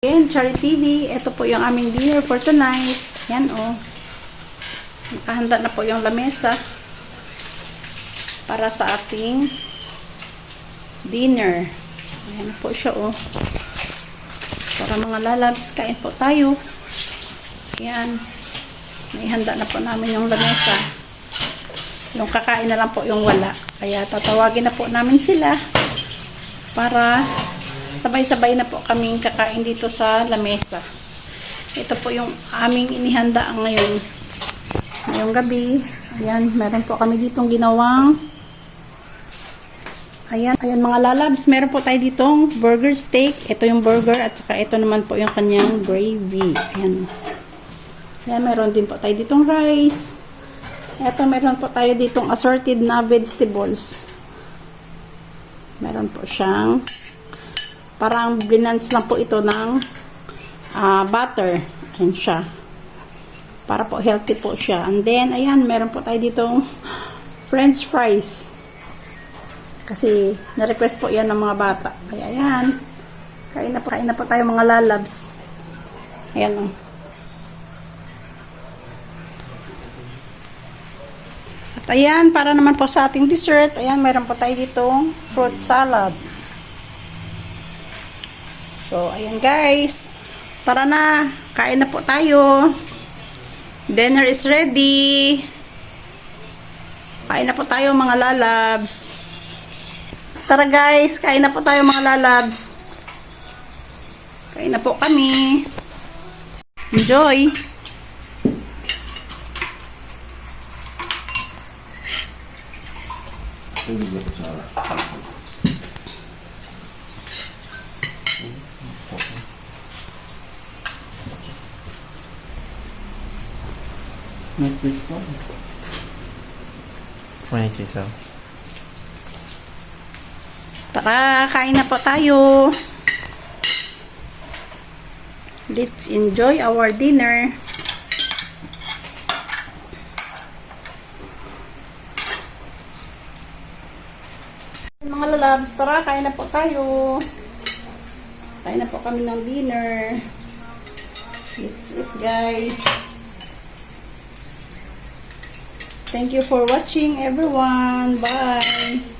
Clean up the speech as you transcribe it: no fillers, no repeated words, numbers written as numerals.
Yan, Chari TV. Ito po yung aming dinner for tonight. Yan o. Nakahanda na po yung lamesa para sa ating dinner. Ayan po siya o. Para mga lalabs, kain po tayo. Yan. May handa na po namin yung lamesa. Yung kakain na lang po yung wala. Kaya tatawagin na po namin sila para sabay-sabay na po kaming kakain dito sa lamesa. Ito po yung aming inihanda ngayon. Ngayong gabi. Ayan, meron po kami ditong ginawang ayan mga lalabs. Meron po tayo ditong burger steak. Ito yung burger at saka ito naman po yung kanyang gravy. Ayan. Ayan, meron din po tayo ditong rice. Ito, meron po tayo ditong assorted na vegetables. Meron po siyang parang binance lang po ito ng butter. Ayan siya. Para po healthy po siya. And then, ayan, meron po tayo ditong french fries. Kasi, na-request po yan ng mga bata. Kaya, ayan. Kain na po tayo mga lalabs. Ayan lang. At ayan, para naman po sa ating dessert, ayan, meron po tayo ditong fruit salad. So, ayan guys. Tara na. Kain na po tayo. Dinner is ready. Kain na po tayo mga lalabs. Tara guys. Kain na po tayo mga lalabs. Kain na po kami. Enjoy. Netflix po. Netflix po. Tara, kain na po tayo. Let's enjoy our dinner. Mga lalabs, tara, kain na po tayo. Kain na po kami ng dinner. Let's eat, guys. Thank you for watching, everyone. Bye.